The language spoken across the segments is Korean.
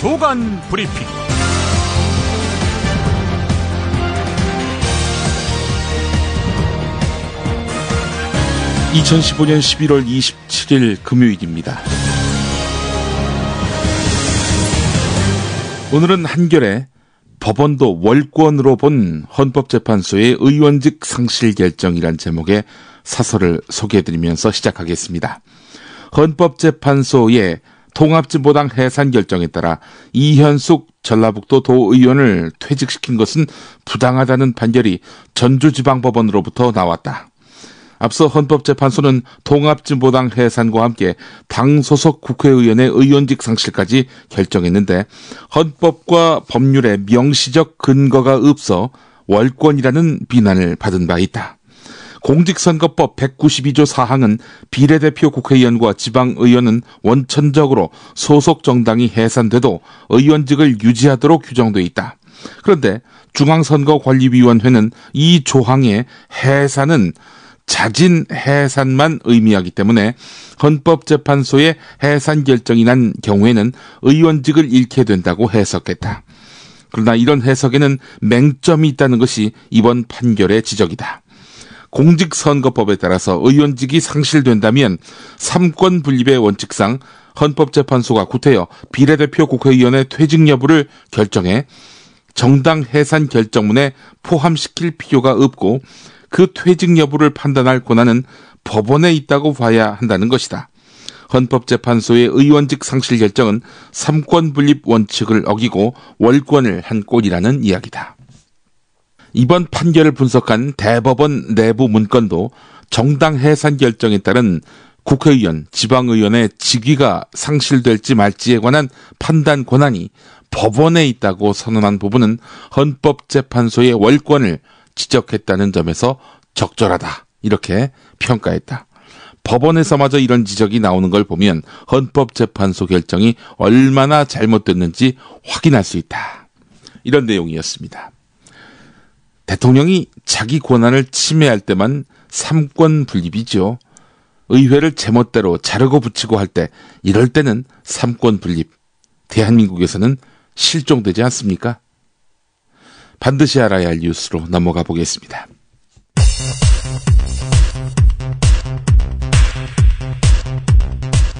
조간 브리핑. (2015년 11월 27일) 금요일입니다. 오늘은 한겨레 법원도 월권으로 본 헌법재판소의 의원직 상실 결정이란 제목의 사설을 소개해드리면서 시작하겠습니다. 헌법재판소의 통합진보당 해산 결정에 따라 이현숙 전라북도 도의원을 퇴직시킨 것은 부당하다는 판결이 전주지방법원으로부터 나왔다. 앞서 헌법재판소는 통합진보당 해산과 함께 당 소속 국회의원의 의원직 상실까지 결정했는데 헌법과 법률에 명시적 근거가 없어 월권이라는 비난을 받은 바 있다. 공직선거법 192조 4항은 비례대표 국회의원과 지방의원은 원천적으로 소속 정당이 해산돼도 의원직을 유지하도록 규정돼 있다. 그런데 중앙선거관리위원회는 이 조항의 해산은 자진 해산만 의미하기 때문에 헌법재판소의 해산 결정이 난 경우에는 의원직을 잃게 된다고 해석했다. 그러나 이런 해석에는 맹점이 있다는 것이 이번 판결의 지적이다. 공직선거법에 따라서 의원직이 상실된다면 삼권 분립의 원칙상 헌법재판소가 구태여 비례대표 국회의원의 퇴직 여부를 결정해 정당 해산 결정문에 포함시킬 필요가 없고 그 퇴직 여부를 판단할 권한은 법원에 있다고 봐야 한다는 것이다. 헌법재판소의 의원직 상실 결정은 삼권 분립 원칙을 어기고 월권을 한 꼴이라는 이야기다. 이번 판결을 분석한 대법원 내부 문건도 정당 해산 결정에 따른 국회의원, 지방의원의 직위가 상실될지 말지에 관한 판단 권한이 법원에 있다고 선언한 부분은 헌법재판소의 월권을 지적했다는 점에서 적절하다, 이렇게 평가했다. 법원에서마저 이런 지적이 나오는 걸 보면 헌법재판소 결정이 얼마나 잘못됐는지 확인할 수 있다. 이런 내용이었습니다. 대통령이 자기 권한을 침해할 때만 삼권 분립이죠. 의회를 제멋대로 자르고 붙이고 할 때, 이럴 때는 삼권 분립. 대한민국에서는 실종되지 않습니까? 반드시 알아야 할 뉴스로 넘어가 보겠습니다.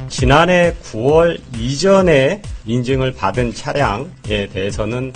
지난해 9월 이전에 인증을 받은 차량에 대해서는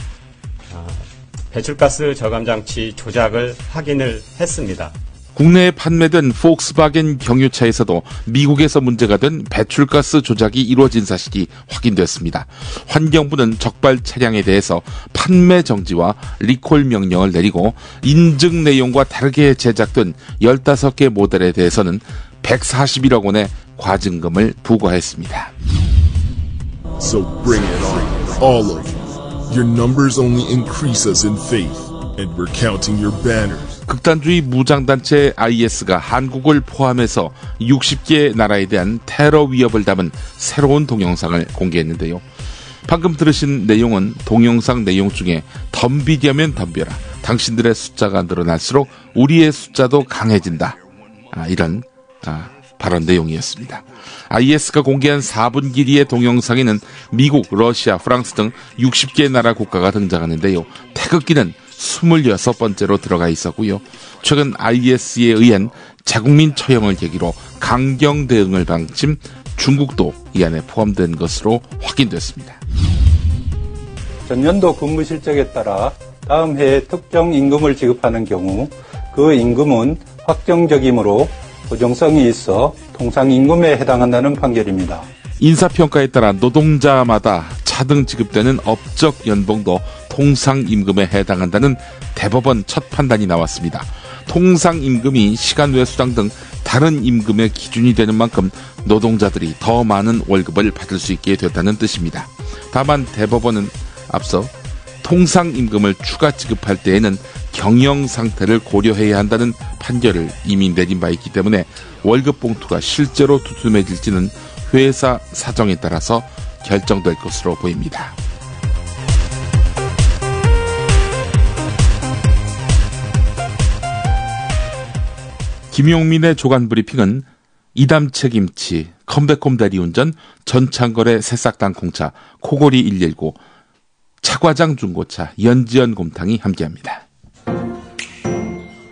배출가스 저감장치 조작을 확인을 했습니다. 국내에 판매된 폭스바겐 경유차에서도 미국에서 문제가 된 배출가스 조작이 이루어진 사실이 확인됐습니다. 환경부는 적발 차량에 대해서 판매 정지와 리콜 명령을 내리고 인증 내용과 다르게 제작된 15개 모델에 대해서는 141억 원의 과징금을 부과했습니다. So bring it on, all of you. Your numbers only increase us in faith, and we're counting your banners. 극단주의 무장단체 IS가 한국을 포함해서 60개 나라에 대한 테러 위협을 담은 새로운 동영상을 공개했는데요. 방금 들으신 내용은 동영상 내용 중에 덤비려면 덤벼라. 당신들의 숫자가 늘어날수록 우리의 숫자도 강해진다. 이런 발언 내용이었습니다. IS가 공개한 4분 길이의 동영상에는 미국, 러시아, 프랑스 등 60개 나라 국가가 등장하는데요. 태극기는 26번째로 들어가 있었고요. 최근 IS에 의한 자국민 처형을 계기로 강경 대응을 방침 중국도 이 안에 포함된 것으로 확인됐습니다. 전년도 근무 실적에 따라 다음 해에 특정 임금을 지급하는 경우 그 임금은 확정적이므로 고정성이 있어 통상임금에 해당한다는 판결입니다. 인사평가에 따라 노동자마다 차등 지급되는 업적 연봉도 통상임금에 해당한다는 대법원 첫 판단이 나왔습니다. 통상임금이 시간 외 수당 등 다른 임금의 기준이 되는 만큼 노동자들이 더 많은 월급을 받을 수 있게 됐다는 뜻입니다. 다만 대법원은 앞서 통상임금을 추가 지급할 때에는 경영 상태를 고려해야 한다는 판결을 이미 내린 바 있기 때문에 월급 봉투가 실제로 두툼해질지는 회사 사정에 따라서 결정될 것으로 보입니다. 김용민의 조간 브리핑은 이담채 김치, 컴백홈 대리운전, 전창걸의 새싹당 콩차, 코골이 119, 차과장 중고차, 연지연 곰탕이 함께합니다.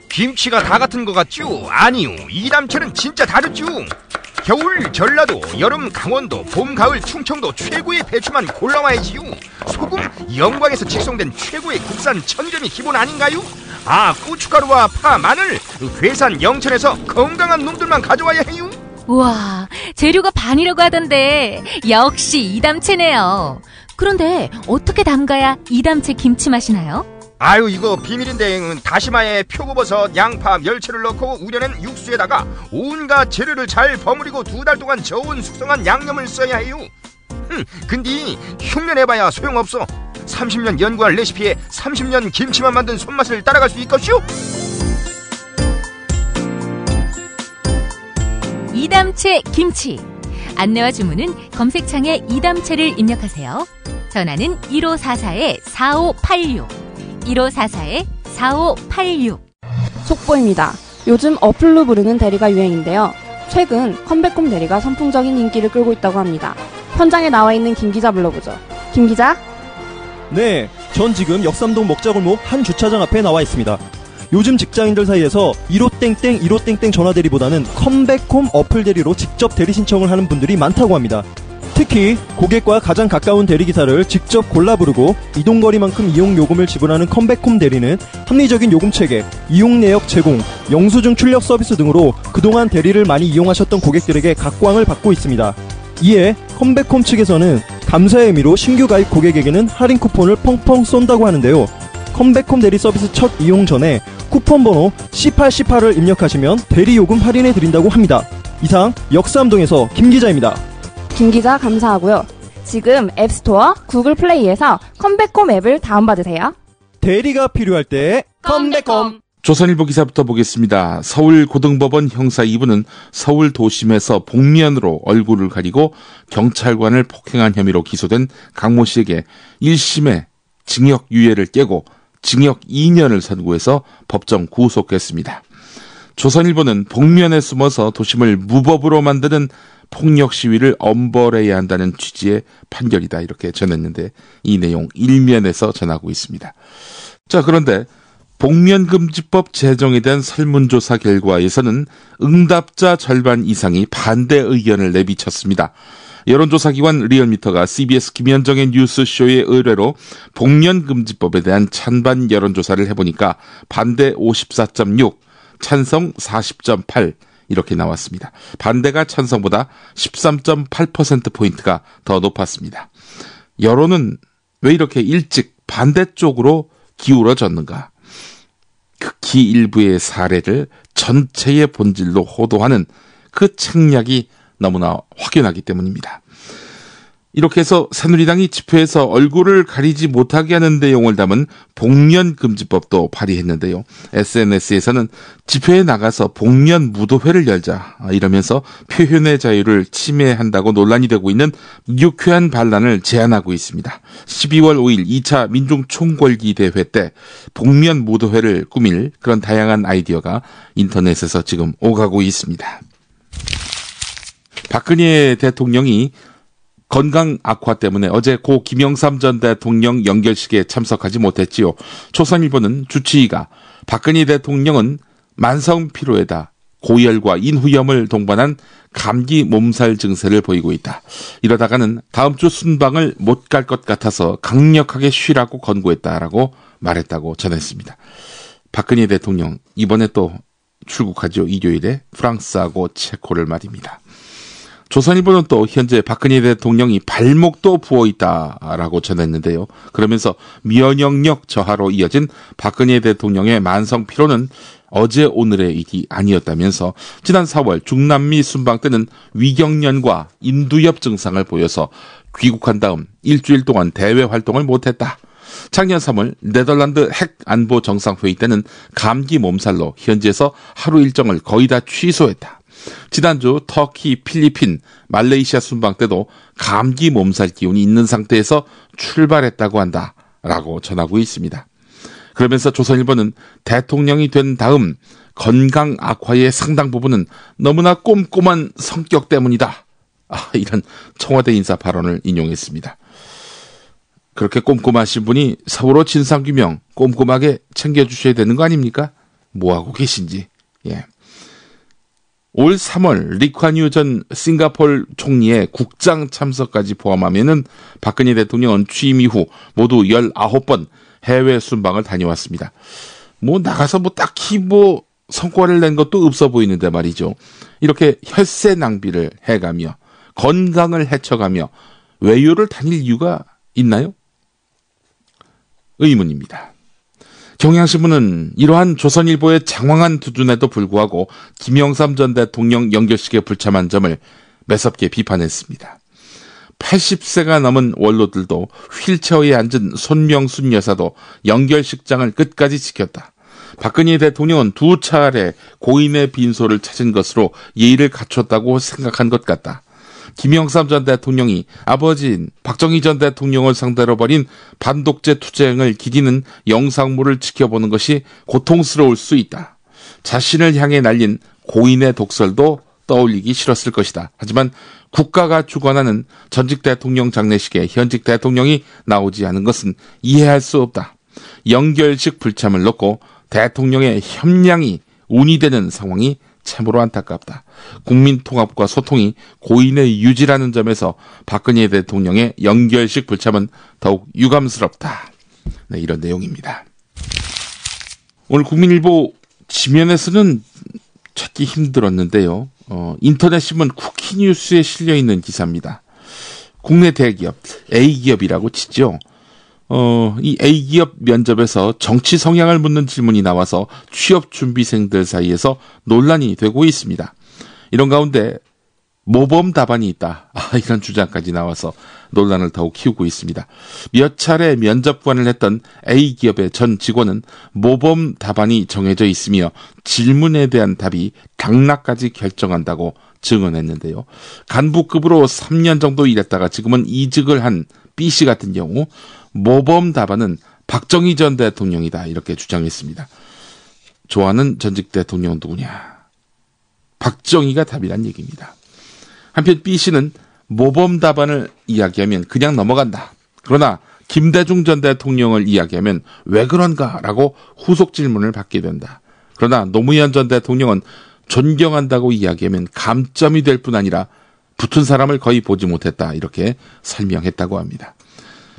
김치가 다 같은 것 같죠? 아니요, 이담채는 진짜 다르죠. 겨울 전라도, 여름 강원도, 봄 가을 충청도 최고의 배추만 골라와야지요. 소금 영광에서 직송된 최고의 국산 천점이 기본 아닌가요? 아, 고춧가루와 파, 마늘 괴산 영천에서 건강한 놈들만 가져와야 해요. 우와, 재료가 반이라고 하던데 역시 이담채네요. 그런데 어떻게 담가야 이담채 김치 맛이 나요? 아유, 이거 비밀인데 다시마에 표고버섯, 양파, 멸치를 넣고 우려낸 육수에다가 온갖 재료를 잘 버무리고 2달 동안 저온 숙성한 양념을 써야 해요. 근데 흉내내봐야 소용없어. 30년 연구한 레시피에 30년 김치만 만든 손맛을 따라갈 수 있겠슈? 이담채 김치. 안내와 주문은 검색창에 이담채를 입력하세요. 전화는 1544-4586 1544-4586. 속보입니다. 요즘 어플로 부르는 대리가 유행인데요. 최근 컴백홈 대리가 선풍적인 인기를 끌고 있다고 합니다. 현장에 나와 있는 김 기자 불러보죠. 김 기자? 네, 전 지금 역삼동 먹자골목 한 주차장 앞에 나와 있습니다. 요즘 직장인들 사이에서 15땡땡 전화대리보다는 컴백홈 어플 대리로 직접 대리 신청을 하는 분들이 많다고 합니다. 특히 고객과 가장 가까운 대리기사를 직접 골라 부르고 이동거리만큼 이용요금을 지불하는 컴백홈 대리는 합리적인 요금체계, 이용내역 제공, 영수증 출력 서비스 등으로 그동안 대리를 많이 이용하셨던 고객들에게 각광을 받고 있습니다. 이에 컴백홈 측에서는 감사의 의미로 신규 가입 고객에게는 할인 쿠폰을 펑펑 쏜다고 하는데요. 컴백홈 대리 서비스 첫 이용 전에 쿠폰 번호 C8C8을 입력하시면 대리요금 할인해드린다고 합니다. 이상 역삼동에서 김 기자입니다. 김 기자 감사하고요. 지금 앱스토어, 구글 플레이에서 컴백홈 앱을 다운받으세요. 대리가 필요할 때 컴백홈. 조선일보 기사부터 보겠습니다. 서울고등법원 형사 2부는 서울 도심에서 복면으로 얼굴을 가리고 경찰관을 폭행한 혐의로 기소된 강모 씨에게 1심에 징역 유예를 깨고 징역 2년을 선고해서 법정 구속했습니다. 조선일보는 복면에 숨어서 도심을 무법으로 만드는 폭력 시위를 엄벌해야 한다는 취지의 판결이다, 이렇게 전했는데 이 내용 일면에서 전하고 있습니다. 자, 그런데 복면금지법 제정에 대한 설문조사 결과에서는 응답자 절반 이상이 반대 의견을 내비쳤습니다. 여론조사기관 리얼미터가 CBS 김현정의 뉴스쇼의 의뢰로 복면금지법에 대한 찬반 여론조사를 해보니까 반대 54.6, 찬성 40.8 이렇게 나왔습니다. 반대가 찬성보다 13.8%포인트가 더 높았습니다. 여론은 왜 이렇게 일찍 반대쪽으로 기울어졌는가? 극히 일부의 사례를 전체의 본질로 호도하는 그 책략이 너무나 확연하기 때문입니다. 이렇게 해서 새누리당이 집회에서 얼굴을 가리지 못하게 하는 내용을 담은 복면금지법도 발의했는데요. SNS에서는 집회에 나가서 복면 무도회를 열자 이러면서 표현의 자유를 침해한다고 논란이 되고 있는 유쾌한 반란을 제안하고 있습니다. 12월 5일 2차 민중총궐기 대회 때 복면 무도회를 꾸밀 그런 다양한 아이디어가 인터넷에서 지금 오가고 있습니다. 박근혜 대통령이 건강 악화 때문에 어제 고 김영삼 전 대통령 연결식에 참석하지 못했지요. 조선일보는 주치의가 박근혜 대통령은 만성 피로에다 고열과 인후염을 동반한 감기 몸살 증세를 보이고 있다. 이러다가는 다음 주 순방을 못 갈 것 같아서 강력하게 쉬라고 권고했다라고 말했다고 전했습니다. 박근혜 대통령 이번에 또 출국하죠. 일요일에 프랑스하고 체코를 말입니다. 조선일보는 또 현재 박근혜 대통령이 발목도 부어있다라고 전했는데요. 그러면서 면역력 저하로 이어진 박근혜 대통령의 만성 피로는 어제 오늘의 일이 아니었다면서 지난 4월 중남미 순방 때는 위경련과 인두엽 증상을 보여서 귀국한 다음 일주일 동안 대외 활동을 못했다. 작년 3월 네덜란드 핵 안보 정상회의 때는 감기 몸살로 현지에서 하루 일정을 거의 다 취소했다. 지난주 터키, 필리핀, 말레이시아 순방 때도 감기 몸살 기운이 있는 상태에서 출발했다고 한다라고 전하고 있습니다. 그러면서 조선일보는 대통령이 된 다음 건강 악화의 상당 부분은 너무나 꼼꼼한 성격 때문이다. 이런 청와대 인사 발언을 인용했습니다. 그렇게 꼼꼼하신 분이 세월호 진상규명 꼼꼼하게 챙겨주셔야 되는 거 아닙니까? 뭐하고 계신지. 예. 올 3월 리콴유 전 싱가포르 총리의 국장 참석까지 포함하면은 박근혜 대통령은 취임 이후 모두 19번 해외 순방을 다녀왔습니다. 나가서 딱히 성과를 낸 것도 없어 보이는데 말이죠. 이렇게 혈세 낭비를 해가며 건강을 해쳐가며 외유를 다닐 이유가 있나요? 의문입니다. 경향신문은 이러한 조선일보의 장황한 투둔에도 불구하고 김영삼 전 대통령 연결식에 불참한 점을 매섭게 비판했습니다. 80세가 넘은 원로들도 휠체어에 앉은 손명순 여사도 연결식장을 끝까지 지켰다. 박근혜 대통령은 2차례 고인의 빈소를 찾은 것으로 예의를 갖췄다고 생각한 것 같다. 김영삼 전 대통령이 아버지인 박정희 전 대통령을 상대로 벌인 반독재 투쟁을 기리는 영상물을 지켜보는 것이 고통스러울 수 있다. 자신을 향해 날린 고인의 독설도 떠올리기 싫었을 것이다. 하지만 국가가 주관하는 전직 대통령 장례식에 현직 대통령이 나오지 않은 것은 이해할 수 없다. 연결식 불참을 놓고 대통령의 협량이 운이 되는 상황이 참으로 안타깝다. 국민 통합과 소통이 고인의 유지라는 점에서 박근혜 대통령의 연결식 불참은 더욱 유감스럽다. 네, 이런 내용입니다. 오늘 국민일보 지면에서는 찾기 힘들었는데요. 인터넷 신문 쿠키뉴스에 실려있는 기사입니다. 국내 대기업 A기업이라고 치죠. 이 A기업 면접에서 정치 성향을 묻는 질문이 나와서 취업 준비생들 사이에서 논란이 되고 있습니다. 이런 가운데 모범 답안이 있다. 이런 주장까지 나와서 논란을 더욱 키우고 있습니다. 몇 차례 면접관을 했던 A기업의 전 직원은 모범 답안이 정해져 있으며 질문에 대한 답이 당락까지 결정한다고 증언했는데요. 간부급으로 3년 정도 일했다가 지금은 이직을 한 B씨 같은 경우 모범 답안은 박정희 전 대통령이다 이렇게 주장했습니다. 좋아하는 전직 대통령은 누구냐? 박정희가 답이란 얘기입니다. 한편 B씨는 모범 답안을 이야기하면 그냥 넘어간다. 그러나 김대중 전 대통령을 이야기하면 왜 그런가라고 후속 질문을 받게 된다. 그러나 노무현 전 대통령은 존경한다고 이야기하면 감점이 될 뿐 아니라 붙은 사람을 거의 보지 못했다 이렇게 설명했다고 합니다.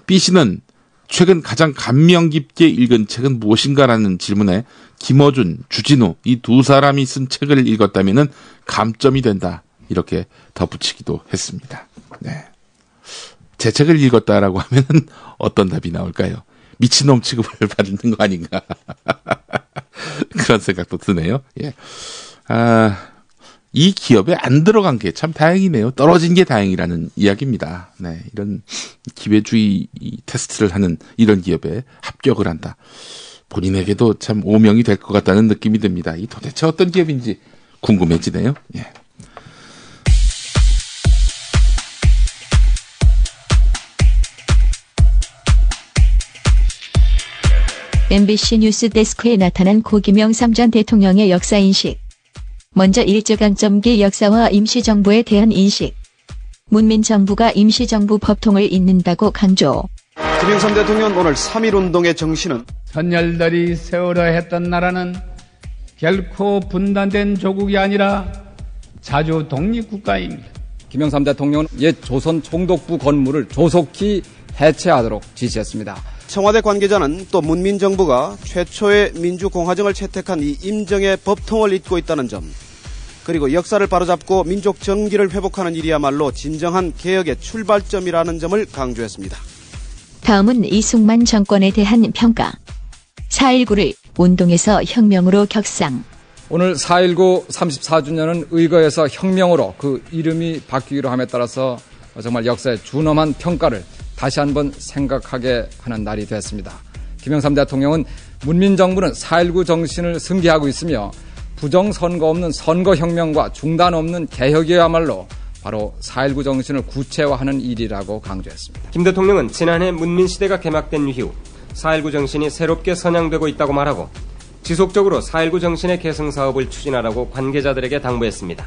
B씨는 최근 가장 감명 깊게 읽은 책은 무엇인가라는 질문에 김어준, 주진우 이 두 사람이 쓴 책을 읽었다면 감점이 된다 이렇게 덧붙이기도 했습니다. 네. 제 책을 읽었다라고 하면 어떤 답이 나올까요? 미친놈 취급을 받는 거 아닌가 그런 생각도 드네요. 예. 이 기업에 안 들어간 게 참 다행이네요. 떨어진 게 다행이라는 이야기입니다. 네, 이런 기회주의 테스트를 하는 이런 기업에 합격을 한다. 본인에게도 참 오명이 될 것 같다는 느낌이 듭니다. 이 도대체 어떤 기업인지 궁금해지네요. 예. MBC 뉴스 데스크에 나타난 고 김영삼 전 대통령의 역사인식. 먼저 일제강점기 역사와 임시정부에 대한 인식. 문민정부가 임시정부 법통을 잇는다고 강조. 김영삼 대통령은 오늘 3.1운동의 정신은 선열들이 세월호 했던 나라는 결코 분단된 조국이 아니라 자주 독립국가입니다. 김영삼 대통령은 옛 조선 총독부 건물을 조속히 해체하도록 지시했습니다. 청와대 관계자는 또 문민정부가 최초의 민주공화정을 채택한 이 임정의 법통을 잇고 있다는 점, 그리고 역사를 바로잡고 민족 정기를 회복하는 일이야말로 진정한 개혁의 출발점이라는 점을 강조했습니다. 다음은 이승만 정권에 대한 평가. 4.19를 운동에서 혁명으로 격상. 오늘 4.19 34주년은 의거에서 혁명으로 그 이름이 바뀌기로 함에 따라서 정말 역사의 준엄한 평가를 다시 한번 생각하게 하는 날이 됐습니다. 김영삼 대통령은 문민정부는 4.19 정신을 승계하고 있으며 부정선거 없는 선거혁명과 중단 없는 개혁이야말로 바로 4.19 정신을 구체화하는 일이라고 강조했습니다. 김 대통령은 지난해 문민시대가 개막된 이후 4.19 정신이 새롭게 선양되고 있다고 말하고 지속적으로 4.19 정신의 계승 사업을 추진하라고 관계자들에게 당부했습니다.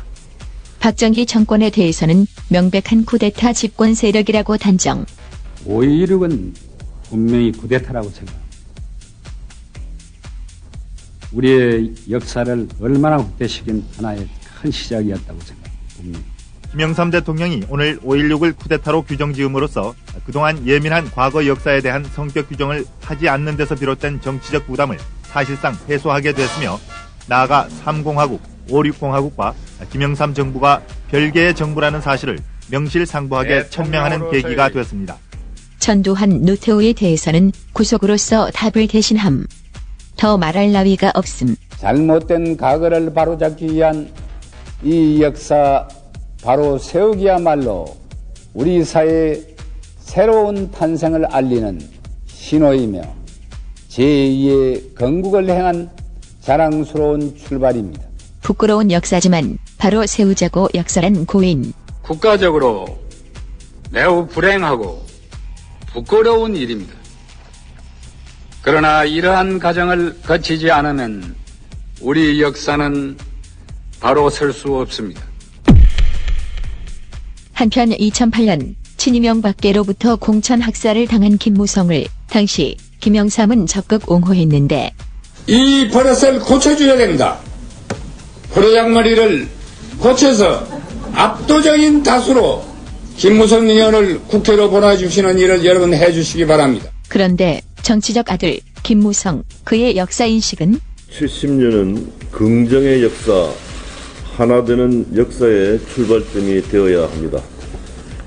박정희 정권에 대해서는 명백한 쿠데타 집권 세력이라고 단정. 5.16은 분명히 쿠데타라고 생각합니다. 우리의 역사를 얼마나 확대시킨 하나의 큰 시작이었다고 생각합니다. 김영삼 대통령이 오늘 5.16을 쿠데타로 규정지음으로써 그동안 예민한 과거 역사에 대한 성격 규정을 하지 않는 데서 비롯된 정치적 부담을 사실상 해소하게 됐으며 나아가 3공화국, 5.6공화국과 김영삼 정부가 별개의 정부라는 사실을 명실상부하게 천명하는 계기가 됐습니다. 전두환, 노태우에 대해서는 구속으로서 답을 대신함. 더 말할 나위가 없음. 잘못된 과거를 바로잡기 위한 이 역사 바로 세우기야말로 우리 사회의 새로운 탄생을 알리는 신호이며 제2의 건국을 향한 자랑스러운 출발입니다. 부끄러운 역사지만 바로 세우자고 역설한 고인. 국가적으로 매우 불행하고 부끄러운 일입니다. 그러나 이러한 과정을 거치지 않으면 우리 역사는 바로 설 수 없습니다. 한편 2008년 친이명 밖에로부터 공천 학살을 당한 김무성을 당시 김영삼은 적극 옹호했는데 이 버릇을 고쳐줘야 됩니다. 호로장머리를 고쳐서 압도적인 다수로 김무성 의원을 국회로 보내주시는 일을 여러분 해주시기 바랍니다. 그런데 정치적 아들 김무성, 그의 역사인식은 70년은 긍정의 역사, 하나 되는 역사의 출발점이 되어야 합니다.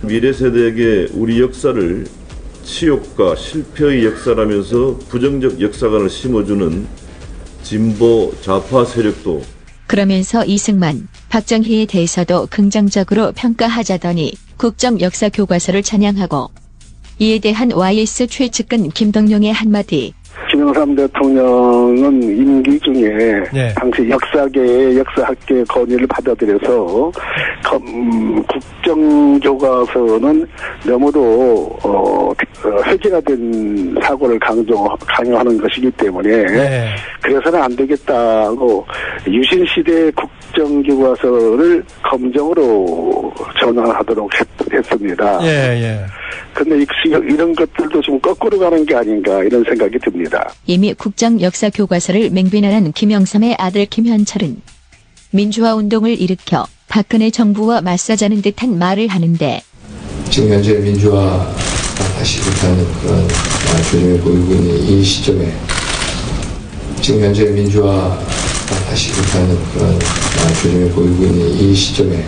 미래 세대에게 우리 역사를 치욕과 실패의 역사라면서 부정적 역사관을 심어주는 진보 좌파 세력도 그러면서 이승만, 박정희에 대해서도 긍정적으로 평가하자더니 국정 역사 교과서를 찬양하고 이에 대한 YS 최측근 김덕룡의 한마디. 김영삼 대통령은 임기 중에 당시 역사계의 역사학계 건의를 받아들여서 국정교과서는 너무도 회귀가 된 사고를 강요하는 것이기 때문에 그래서는 안 되겠다고 유신시대 국정교과서를 검정으로 전환하도록 했습니다. 근데 이런 것들도 좀 거꾸로 가는 게 아닌가 이런 생각이 듭니다. 이미 국정 역사 교과서를 맹비난한 김영삼의 아들 김현철은 민주화 운동을 일으켜 박근혜 정부와 맞서자는 듯한 말을 하는데 지금 현재 민주화 다시 못하는 그런 조짐을 보이고 있는 이 시점에 지금 현재 민주화 다시 못하는 그런 조짐을 보이고 있는 이 시점에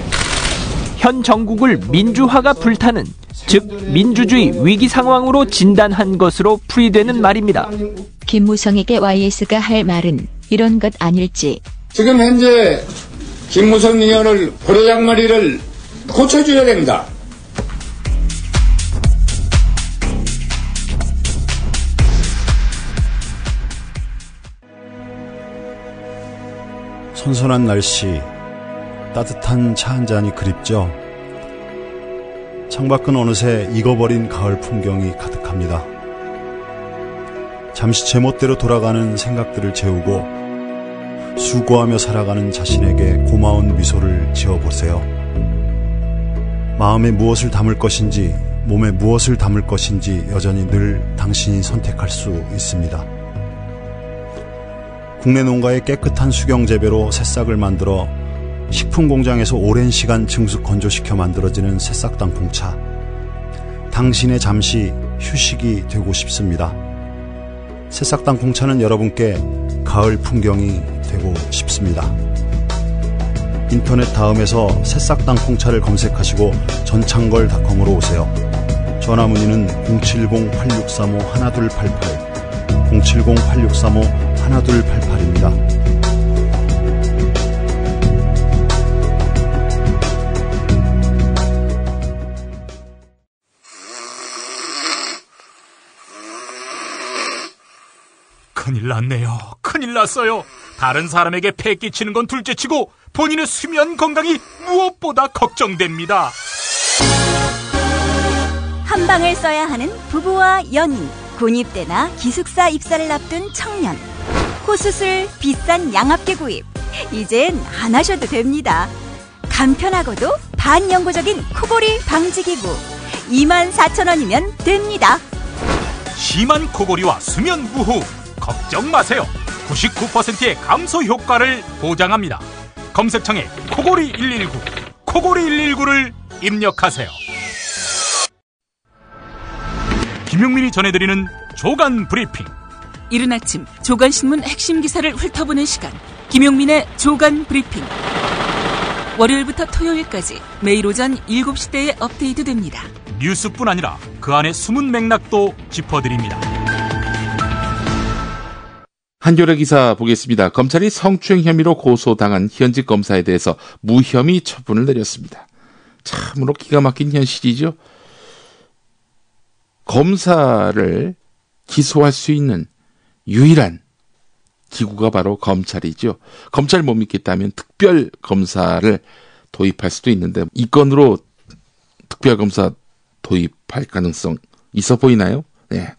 현 정국을 민주화가 불타는 즉 민주주의 위기 상황으로 진단한 것으로 풀이되는 말입니다. 김무성에게 YS가 할 말은 이런 것 아닐지. 지금 현재 김무성 의원을 호로장머리를 고쳐줘야 됩니다. 선선한 날씨, 따뜻한 차 한 잔이 그립죠. 창밖은 어느새 익어버린 가을 풍경이 가득합니다. 잠시 제멋대로 돌아가는 생각들을 재우고 수고하며 살아가는 자신에게 고마운 미소를 지어보세요. 마음에 무엇을 담을 것인지, 몸에 무엇을 담을 것인지 여전히 늘 당신이 선택할 수 있습니다. 국내 농가의 깨끗한 수경 재배로 새싹을 만들어 식품 공장에서 오랜 시간 증수 건조시켜 만들어지는 새싹 땅콩차. 당신의 잠시 휴식이 되고 싶습니다. 새싹 땅콩차는 여러분께 가을 풍경이 되고 싶습니다. 인터넷 다음에서 새싹 땅콩차를 검색하시고 전창걸닷컴으로 오세요. 전화 문의는 070-8635-1288 070-8635-1288입니다. 큰일 났네요. 큰일 났어요. 다른 사람에게 폐 끼치는 건 둘째치고 본인의 수면 건강이 무엇보다 걱정됩니다. 한 방을 써야 하는 부부와 연인, 군입대나 기숙사 입사를 앞둔 청년. 코수술, 비싼 양압기 구입. 이젠 안 하셔도 됩니다. 간편하고도 반영구적인 코골이 방지기구. 24,000원이면 됩니다. 심한 코골이와 수면 무호흡 걱정 마세요. 99%의 감소 효과를 보장합니다. 검색창에 코골이 119, 코골이 119를 입력하세요. 김용민이 전해드리는 조간 브리핑. 이른 아침 조간신문 핵심 기사를 훑어보는 시간, 김용민의 조간 브리핑. 월요일부터 토요일까지 매일 오전 7시대에 업데이트됩니다. 뉴스뿐 아니라 그 안에 숨은 맥락도 짚어드립니다. 한겨레 기사 보겠습니다. 검찰이 성추행 혐의로 고소당한 현직 검사에 대해서 무혐의 처분을 내렸습니다. 참으로 기가 막힌 현실이죠. 검사를 기소할 수 있는 유일한 기구가 바로 검찰이죠. 검찰 못 믿겠다면 특별검사를 도입할 수도 있는데 이 건으로 특별검사 도입할 가능성 있어 보이나요? 네.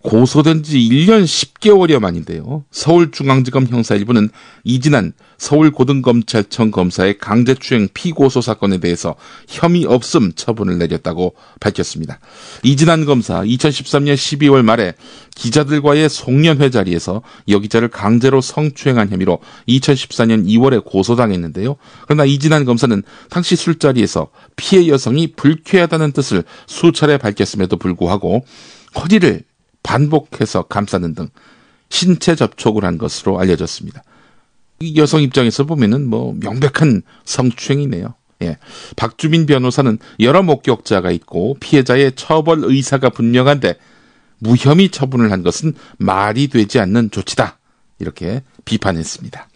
고소된 지 1년 10개월여 만인데요. 서울중앙지검 형사 1부는 이진한 서울고등검찰청 검사의 강제추행 피고소 사건에 대해서 혐의 없음 처분을 내렸다고 밝혔습니다. 이진한 검사 2013년 12월 말에 기자들과의 송년회 자리에서 여기자를 강제로 성추행한 혐의로 2014년 2월에 고소당했는데요. 그러나 이진한 검사는 당시 술자리에서 피해 여성이 불쾌하다는 뜻을 수차례 밝혔음에도 불구하고 허리를 반복해서 감싸는 등 신체 접촉을 한 것으로 알려졌습니다. 이 여성 입장에서 보면은 명백한 성추행이네요. 예. 박주민 변호사는 여러 목격자가 있고 피해자의 처벌 의사가 분명한데 무혐의 처분을 한 것은 말이 되지 않는 조치다. 이렇게 비판했습니다.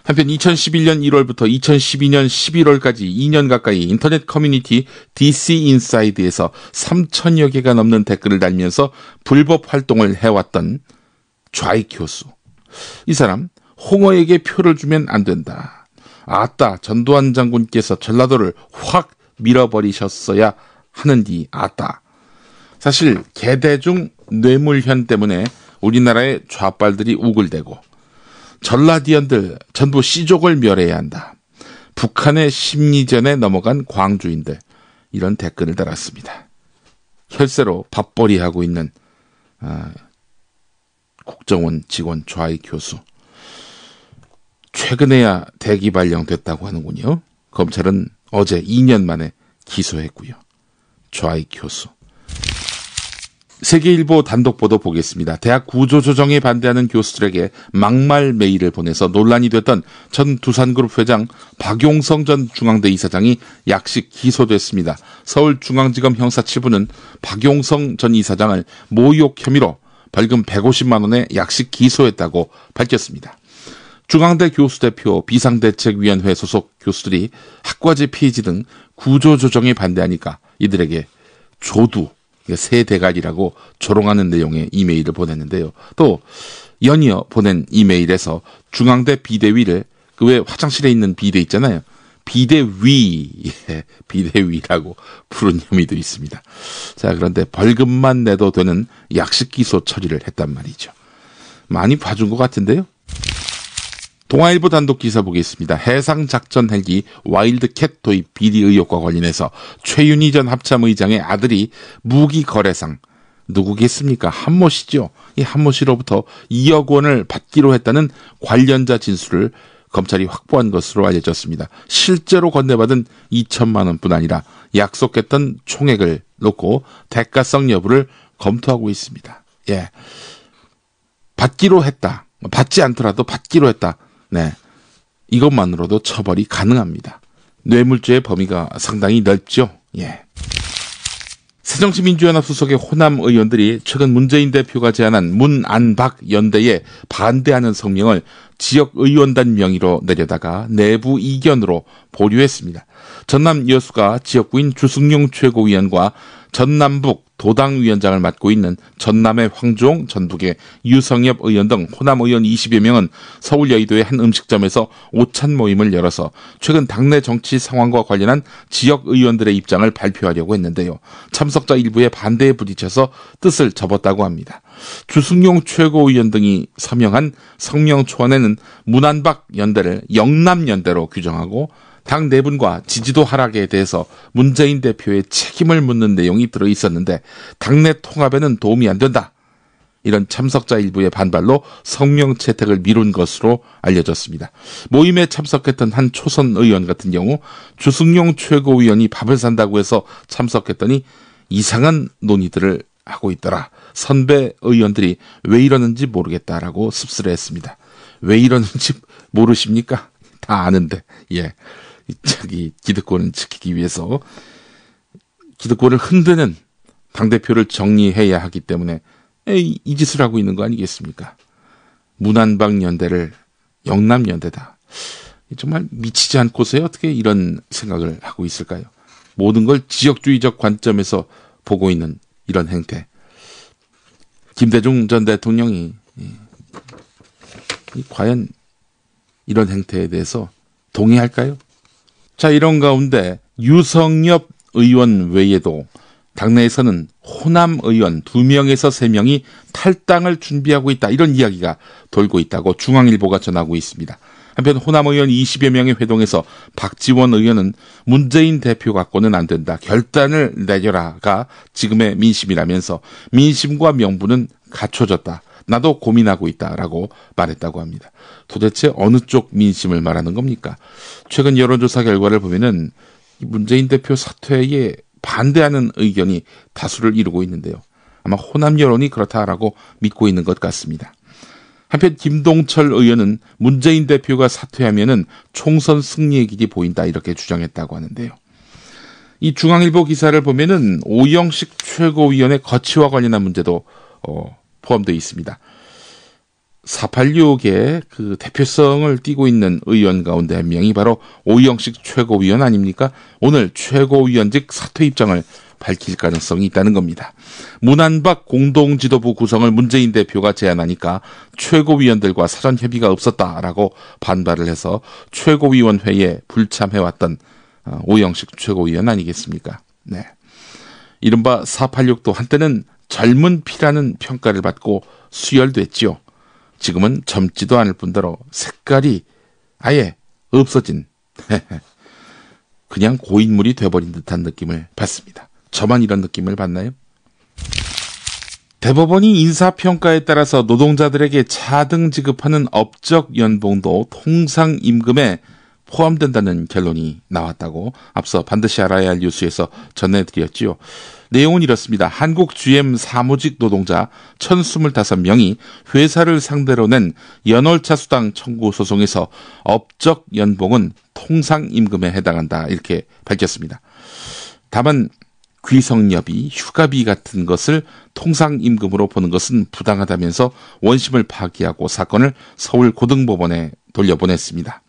한편 2011년 1월부터 2012년 11월까지 2년 가까이 인터넷 커뮤니티 DC 인사이드에서 3,000여 개가 넘는 댓글을 달면서 불법 활동을 해왔던 좌익 교수. 이 사람 홍어에게 표를 주면 안 된다. 아따, 전두환 장군께서 전라도를 확 밀어버리셨어야 하는디 아따. 사실 개대중 뇌물현 때문에 우리나라의 좌빨들이 우글대고 전라디언들 전부 씨족을 멸해야 한다. 북한의 심리전에 넘어간 광주인들, 이런 댓글을 달았습니다. 혈세로 밥벌이하고 있는 국정원 직원 좌익 교수. 최근에야 대기 발령됐다고 하는군요. 검찰은 어제 2년 만에 기소했고요. 좌익 교수. 세계일보 단독 보도 보겠습니다. 대학 구조조정에 반대하는 교수들에게 막말 메일을 보내서 논란이 됐던 전 두산그룹 회장 박용성 전 중앙대 이사장이 약식 기소됐습니다. 서울중앙지검 형사 7부는 박용성 전 이사장을 모욕 혐의로 벌금 150만 원에 약식 기소했다고 밝혔습니다. 중앙대 교수대표 비상대책위원회 소속 교수들이 학과제 폐지 등 구조조정에 반대하니까 이들에게 조두, 새 대가리라고 조롱하는 내용의 이메일을 보냈는데요. 또 연이어 보낸 이메일에서 중앙대 비대위를 그 외 화장실에 있는 비대 있잖아요. 비대위라고 부른 혐의도 있습니다. 자, 그런데 벌금만 내도 되는 약식 기소 처리를 했단 말이죠. 많이 봐준 것 같은데요. 동아일보 단독 기사 보겠습니다. 해상작전 헬기 와일드캣 도입 비리 의혹과 관련해서 최윤희 전 합참의장의 아들이 무기 거래상, 누구겠습니까? 한모 씨죠. 이 한모 씨로부터 2억 원을 받기로 했다는 관련자 진술을 검찰이 확보한 것으로 알려졌습니다. 실제로 건네받은 2천만 원뿐 아니라 약속했던 총액을 놓고 대가성 여부를 검토하고 있습니다. 예, 받기로 했다. 받지 않더라도 받기로 했다. 네, 이것만으로도 처벌이 가능합니다. 뇌물죄의 범위가 상당히 넓죠. 예. 새정치민주연합 소속의 호남 의원들이 최근 문재인 대표가 제안한 문안박 연대에 반대하는 성명을 지역의원단 명의로 내려다가 내부 이견으로 보류했습니다. 전남 여수가 지역구인 주승용 최고위원과 전남북 도당위원장을 맡고 있는 전남의 황주홍, 전북의 유성엽 의원 등 호남 의원 20여 명은 서울 여의도의 한 음식점에서 오찬 모임을 열어서 최근 당내 정치 상황과 관련한 지역 의원들의 입장을 발표하려고 했는데요. 참석자 일부의 반대에 부딪혀서 뜻을 접었다고 합니다. 주승용 최고위원 등이 서명한 성명 초안에는 문안박 연대를 영남연대로 규정하고 당 내분과 지지도 하락에 대해서 문재인 대표의 책임을 묻는 내용이 들어있었는데 당내 통합에는 도움이 안 된다. 이런 참석자 일부의 반발로 성명 채택을 미룬 것으로 알려졌습니다. 모임에 참석했던 한 초선 의원 같은 경우 주승용 최고위원이 밥을 산다고 해서 참석했더니 이상한 논의들을 하고 있더라. 선배 의원들이 왜 이러는지 모르겠다라고 씁쓸해했습니다. 왜 이러는지 모르십니까? 다 아는데. 예. 기득권을 지키기 위해서 기득권을 흔드는 당대표를 정리해야 하기 때문에 이 짓을 하고 있는 거 아니겠습니까? 문안박 연대를 영남연대다. 정말 미치지 않고서야 어떻게 이런 생각을 하고 있을까요? 모든 걸 지역주의적 관점에서 보고 있는 이런 행태. 김대중 전 대통령이 과연 이런 행태에 대해서 동의할까요? 자, 이런 가운데 유성엽 의원 외에도 당내에서는 호남 의원 2명에서 3명이 탈당을 준비하고 있다. 이런 이야기가 돌고 있다고 중앙일보가 전하고 있습니다. 한편 호남 의원 20여 명의 회동에서 박지원 의원은 문재인 대표 갖고는 안 된다. 결단을 내려라가 지금의 민심이라면서 민심과 명분은 갖춰졌다. 나도 고민하고 있다라고 말했다고 합니다. 도대체 어느 쪽 민심을 말하는 겁니까? 최근 여론조사 결과를 보면은 문재인 대표 사퇴에 반대하는 의견이 다수를 이루고 있는데요. 아마 호남 여론이 그렇다라고 믿고 있는 것 같습니다. 한편 김동철 의원은 문재인 대표가 사퇴하면은 총선 승리의 길이 보인다 이렇게 주장했다고 하는데요. 이 중앙일보 기사를 보면은 오영식 최고위원의 거취와 관련한 문제도 포함되어 있습니다. 486의 그 대표성을 띠고 있는 의원 가운데 한 명이 바로 오영식 최고위원 아닙니까? 오늘 최고위원직 사퇴 입장을 밝힐 가능성이 있다는 겁니다. 문안박 공동지도부 구성을 문재인 대표가 제안하니까 최고위원들과 사전 협의가 없었다라고 반발을 해서 최고위원 회의에 불참해왔던 오영식 최고위원 아니겠습니까? 네. 이른바 486도 한때는 젊은 피라는 평가를 받고 수혈됐지요. 지금은 젊지도 않을 뿐더러 색깔이 아예 없어진 그냥 고인물이 돼버린 듯한 느낌을 받습니다. 저만 이런 느낌을 받나요? 대법원이 인사평가에 따라서 노동자들에게 차등 지급하는 업적 연봉도 통상임금에 포함된다는 결론이 나왔다고 앞서 반드시 알아야 할 뉴스에서 전해드렸지요. 내용은 이렇습니다. 한국 GM 사무직 노동자 1025명이 회사를 상대로 낸 연월차 수당 청구 소송에서 업적 연봉은 통상임금에 해당한다 이렇게 밝혔습니다. 다만 귀성여비, 휴가비 같은 것을 통상임금으로 보는 것은 부당하다면서 원심을 파기하고 사건을 서울고등법원에 돌려보냈습니다.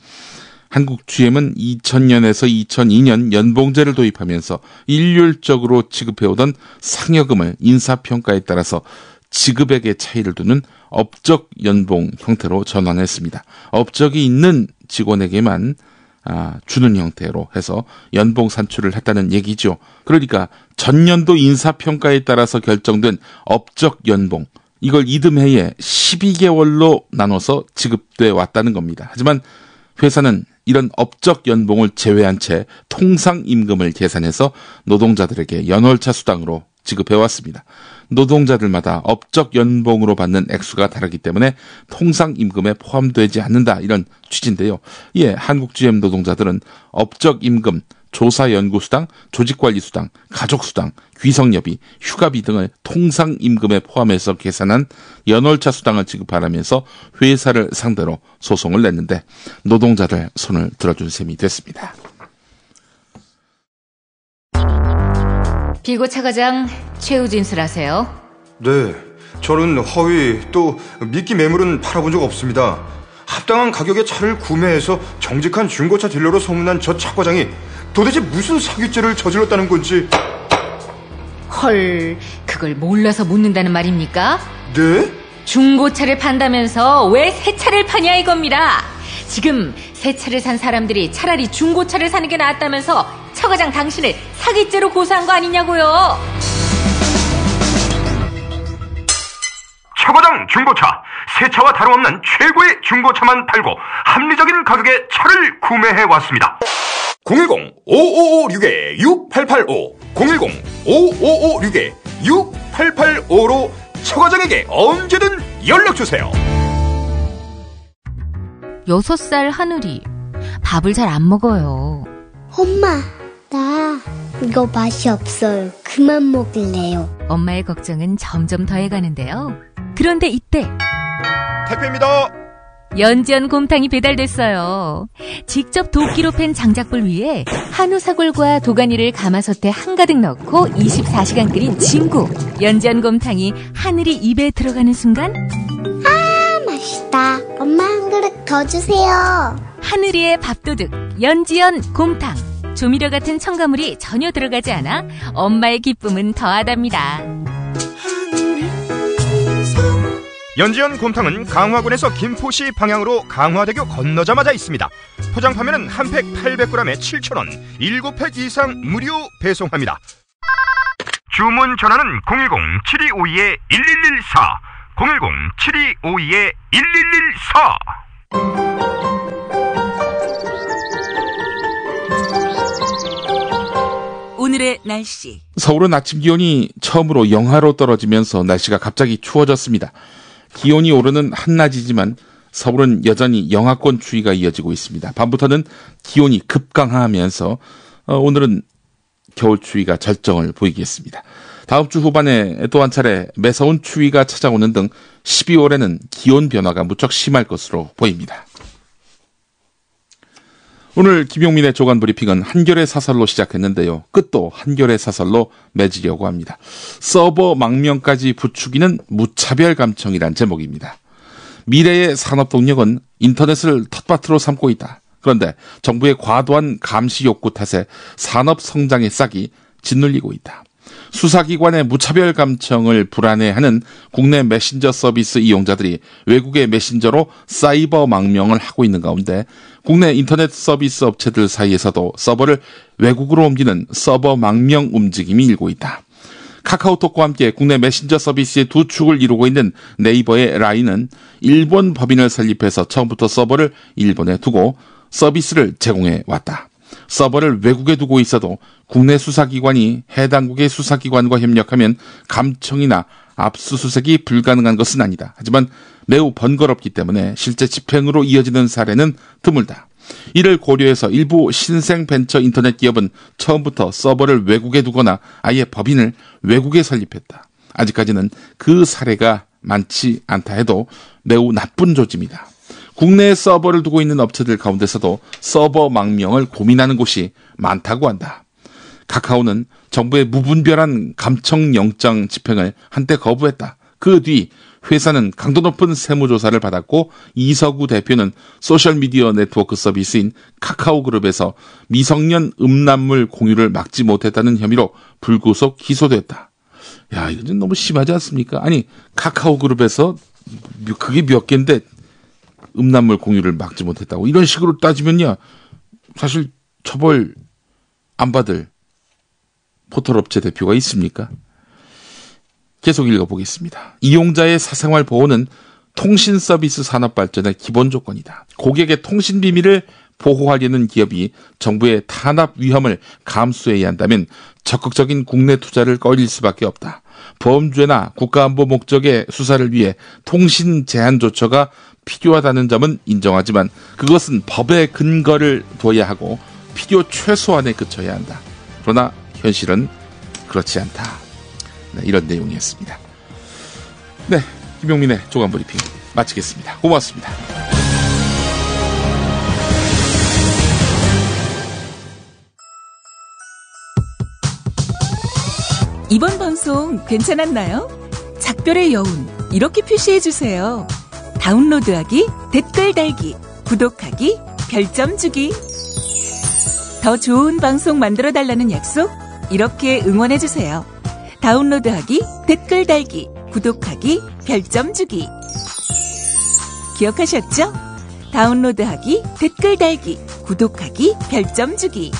한국 GM은 2000년에서 2002년 연봉제를 도입하면서 일률적으로 지급해오던 상여금을 인사평가에 따라서 지급액의 차이를 두는 업적 연봉 형태로 전환했습니다. 업적이 있는 직원에게만 주는 형태로 해서 연봉 산출을 했다는 얘기죠. 그러니까 전년도 인사평가에 따라서 결정된 업적 연봉, 이걸 이듬해에 12개월로 나눠서 지급돼 왔다는 겁니다. 하지만 회사는 이런 업적 연봉을 제외한 채 통상임금을 계산해서 노동자들에게 연월차 수당으로 지급해왔습니다. 노동자들마다 업적 연봉으로 받는 액수가 다르기 때문에 통상임금에 포함되지 않는다 이런 취지인데요. 이에 한국 GM 노동자들은 업적 임금, 조사연구수당, 조직관리수당, 가족수당, 귀성여비, 휴가비 등을 통상임금에 포함해서 계산한 연월차 수당을 지급하라면서 회사를 상대로 소송을 냈는데 노동자들 손을 들어준 셈이 됐습니다. 비고 차과장 최우진술하세요. 네, 저는 허위 또 미끼 매물은 팔아본 적 없습니다. 합당한 가격에 차를 구매해서 정직한 중고차 딜러로 소문난 저 차과장이 도대체 무슨 사기죄를 저질렀다는 건지. 헐, 그걸 몰라서 묻는다는 말입니까? 네? 중고차를 판다면서 왜 새 차를 파냐 이겁니다. 지금 새 차를 산 사람들이 차라리 중고차를 사는 게 낫다면서 차 과장 당신을 사기죄로 고소한 거 아니냐고요. 차고장 중고차. 새 차와 다름없는 최고의 중고차만 팔고 합리적인 가격에 차를 구매해왔습니다. 010-5556-6885 010-5556-6885로 차과장에게 언제든 연락주세요. 6살 하늘이 밥을 잘 안 먹어요. 엄마, 나 이거 맛이 없어요. 그만 먹을래요. 엄마의 걱정은 점점 더해가는데요. 그런데 이때 택배입니다. 연지연 곰탕이 배달됐어요. 직접 도끼로 팬 장작불 위에 한우 사골과 도가니를 가마솥에 한가득 넣고 24시간 끓인 진구. 연지연 곰탕이 하늘이 입에 들어가는 순간 맛있다. 엄마 한 그릇 더 주세요. 하늘이의 밥도둑 연지연 곰탕. 조미료 같은 첨가물이 전혀 들어가지 않아 엄마의 기쁨은 더하답니다. 연지연 곰탕은 강화군에서 김포시 방향으로 강화대교 건너자마자 있습니다. 포장 판매는 한 팩 800g에 7,000원, 7팩 이상 무료 배송합니다. 주문 전화는 010-7252-1114, 010-7252-1114. 오늘의 날씨. 서울은 아침 기온이 처음으로 영하로 떨어지면서 날씨가 갑자기 추워졌습니다. 기온이 오르는 한낮이지만 서울은 여전히 영하권 추위가 이어지고 있습니다. 밤부터는 기온이 급강하면서 오늘은 겨울 추위가 절정을 보이겠습니다. 다음 주 후반에 또 한 차례 매서운 추위가 찾아오는 등 12월에는 기온 변화가 무척 심할 것으로 보입니다. 오늘 김용민의 조간 브리핑은 한겨레 사설로 시작했는데요. 끝도 한겨레 사설로 맺으려고 합니다. 서버 망명까지 부추기는 무차별 감청이란 제목입니다. 미래의 산업 동력은 인터넷을 텃밭으로 삼고 있다. 그런데 정부의 과도한 감시 욕구 탓에 산업 성장의 싹이 짓눌리고 있다. 수사기관의 무차별 감청을 불안해하는 국내 메신저 서비스 이용자들이 외국의 메신저로 사이버 망명을 하고 있는 가운데 국내 인터넷 서비스 업체들 사이에서도 서버를 외국으로 옮기는 서버 망명 움직임이 일고 있다. 카카오톡과 함께 국내 메신저 서비스의 두 축을 이루고 있는 네이버의 라인은 일본 법인을 설립해서 처음부터 서버를 일본에 두고 서비스를 제공해 왔다. 서버를 외국에 두고 있어도 국내 수사기관이 해당국의 수사기관과 협력하면 감청이나 압수수색이 불가능한 것은 아니다. 하지만 매우 번거롭기 때문에 실제 집행으로 이어지는 사례는 드물다. 이를 고려해서 일부 신생 벤처 인터넷 기업은 처음부터 서버를 외국에 두거나 아예 법인을 외국에 설립했다. 아직까지는 그 사례가 많지 않다 해도 매우 나쁜 조짐이다. 국내에 서버를 두고 있는 업체들 가운데서도 서버 망명을 고민하는 곳이 많다고 한다. 카카오는 정부의 무분별한 감청영장 집행을 한때 거부했다. 그 뒤 회사는 강도 높은 세무조사를 받았고 이서구 대표는 소셜미디어 네트워크 서비스인 카카오그룹에서 미성년 음란물 공유를 막지 못했다는 혐의로 불구속 기소됐다. 야, 이거 좀 너무 심하지 않습니까? 아니, 카카오그룹에서 그게 몇 개인데 음란물 공유를 막지 못했다고. 이런 식으로 따지면요, 사실 처벌 안 받을 포털업체 대표가 있습니까? 계속 읽어보겠습니다. 이용자의 사생활 보호는 통신 서비스 산업 발전의 기본 조건이다. 고객의 통신 비밀을 보호하려는 기업이 정부의 탄압 위험을 감수해야 한다면 적극적인 국내 투자를 꺼릴 수밖에 없다. 범죄나 국가안보 목적의 수사를 위해 통신 제한 조처가 필요하다는 점은 인정하지만 그것은 법의 근거를 둬야 하고 필요 최소한에 그쳐야 한다. 그러나 현실은 그렇지 않다. 네, 이런 내용이었습니다. 네, 김용민의 조간 브리핑 마치겠습니다. 고맙습니다. 이번 방송 괜찮았나요? 작별의 여운 이렇게 표시해주세요. 다운로드하기, 댓글 달기, 구독하기, 별점 주기. 더 좋은 방송 만들어달라는 약속 이렇게 응원해주세요. 다운로드하기, 댓글 달기, 구독하기, 별점 주기. 기억하셨죠? 다운로드하기, 댓글 달기, 구독하기, 별점 주기.